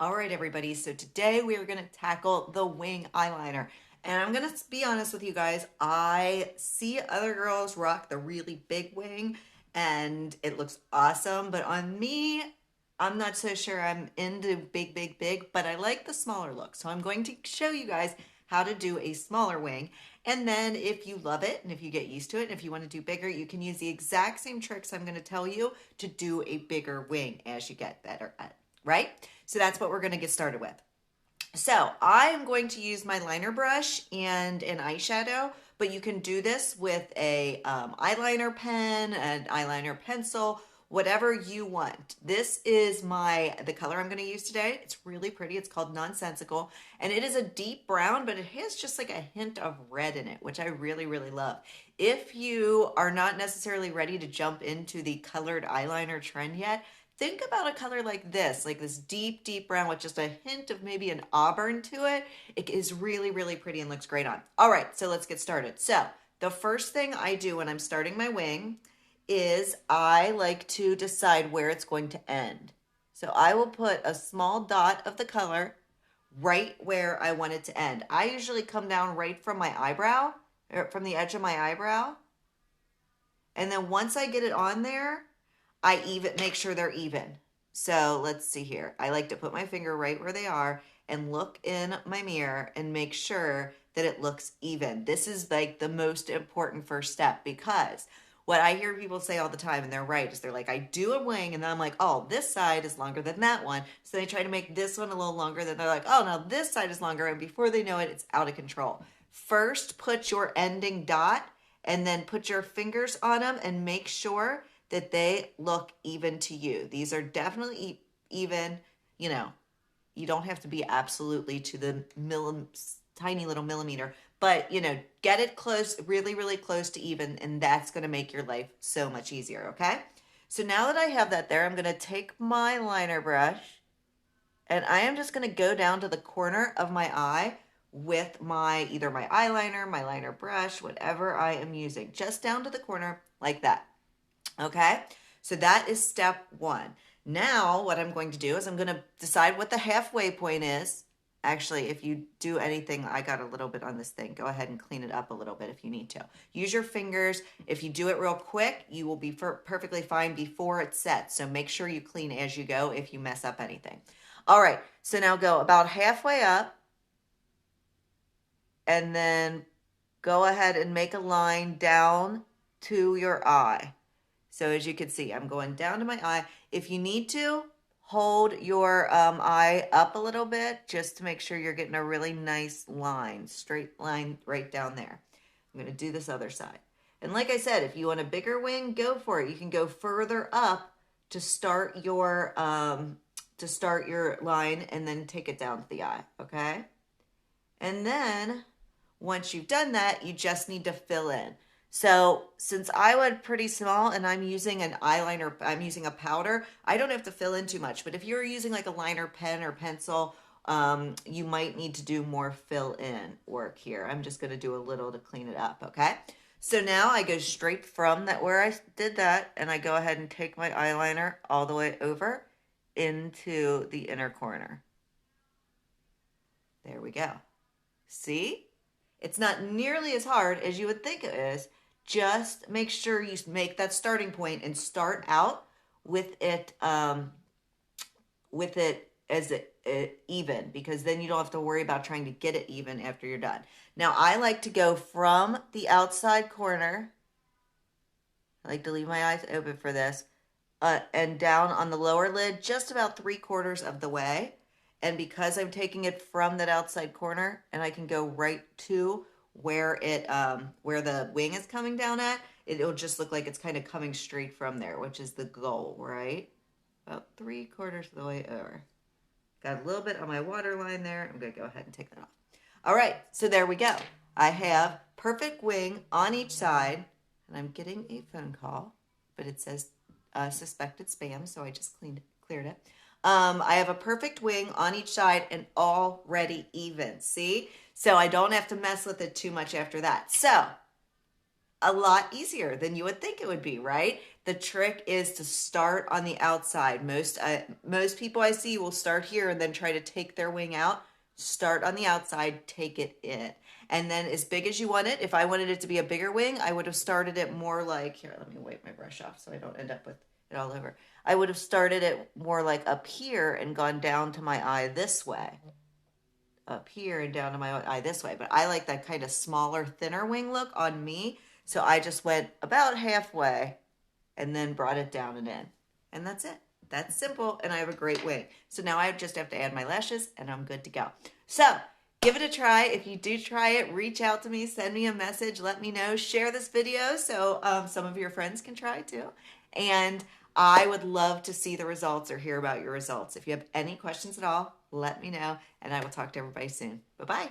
All right, everybody. So today we are going to tackle the wing eyeliner. And I'm going to be honest with you guys. I see other girls rock the really big wing and it looks awesome. But on me, I'm not so sure I'm into big, big, big, but I like the smaller look. So I'm going to show you guys how to do a smaller wing. And then if you love it and if you get used to it, and if you want to do bigger, you can use the exact same tricks I'm going to tell you to do a bigger wing as you get better at it, right? So that's what we're going to get started with. So I am going to use my liner brush and an eyeshadow, but you can do this with a eyeliner pen, an eyeliner pencil, whatever you want. This is the color I'm going to use today. It's really pretty. It's called Nonsensical, and it is a deep brown, but it has just like a hint of red in it, which I really, really love. If you are not necessarily ready to jump into the colored eyeliner trend yet, think about a color like this deep, deep brown with just a hint of maybe an auburn to it. It is really, really pretty and looks great on. All right, so let's get started. So the first thing I do when I'm starting my wing is I like to decide where it's going to end. So I will put a small dot of the color right where I want it to end. I usually come down right from my eyebrow, or from the edge of my eyebrow. And then once I get it on there, I even make sure they're even. So let's see here. I like to put my finger right where they are and look in my mirror and make sure that it looks even. This is like the most important first step, because what I hear people say all the time, and they're right, is they're like, I do a wing and then I'm like, oh, this side is longer than that one. So they try to make this one a little longer. Then they're like, oh, no, this side is longer. And before they know it, it's out of control. First, put your ending dot and then put your fingers on them and make sure that they look even to you. These are definitely even. You don't have to be absolutely to the tiny little millimeter, but get it close, really, really close to even, and that's going to make your life so much easier, okay? So now that I have that there, I'm going to take my liner brush and I am just going to go down to the corner of my eye with either my eyeliner, my liner brush, whatever I am using, just down to the corner like that. Okay, so that is step one. Now what I'm going to do is I'm going to decide what the halfway point is. Actually, if you do anything, I got a little bit on this thing. Go ahead and clean it up a little bit if you need to. Use your fingers. If you do it real quick, you will be perfectly fine before it's set. So make sure you clean as you go if you mess up anything. All right, so now go about halfway up and then go ahead and make a line down to your eye. So as you can see, I'm going down to my eye. If you need to, hold your eye up a little bit just to make sure you're getting a really nice line, straight line right down there. I'm going to do this other side. And like I said, if you want a bigger wing, go for it. You can go further up to start your line and then take it down to the eye, okay? And then once you've done that, you just need to fill in. So since I went pretty small and I'm using an eyeliner, I'm using a powder, I don't have to fill in too much. But if you're using like a liner pen or pencil, you might need to do more fill in work here. I'm just going to do a little to clean it up, okay? So now I go straight from that where I did that, and I go ahead and take my eyeliner all the way over into the inner corner. There we go. See? It's not nearly as hard as you would think it is. Just make sure you make that starting point and start out with it as even, because then you don't have to worry about trying to get it even after you're done. Now I like to go from the outside corner. I like to leave my eyes open for this, and down on the lower lid just about 3/4 of the way. And because I'm taking it from that outside corner and I can go right to where the wing is coming down at, it'll just look like it's kind of coming straight from there, which is the goal, right? About 3/4 of the way over. Got a little bit on my waterline there. I'm going to go ahead and take that off. All right, so there we go. I have perfect wing on each side, and I'm getting a phone call, but it says suspected spam, so I just cleared it. I have a perfect wing on each side and already even, see? So I don't have to mess with it too much after that. So a lot easier than you would think it would be, right? The trick is to start on the outside. Most people I see will start here and then try to take their wing out. Start on the outside, take it in. And then as big as you want it, if I wanted it to be a bigger wing, I would have started it more like, here, let me wipe my brush off so I don't end up with it all over. I would have started it more like up here and gone down to my eye this way. Up here and down to my eye this way. But I like that kind of smaller, thinner wing look on me. So I just went about halfway and then brought it down and in. And that's it. That's simple, and I have a great wing. So now I just have to add my lashes, and I'm good to go. So give it a try. If you do try it, reach out to me, send me a message, let me know. Share this video so some of your friends can try too. And I would love to see the results or hear about your results. If you have any questions at all, let me know, and I will talk to everybody soon. Bye-bye.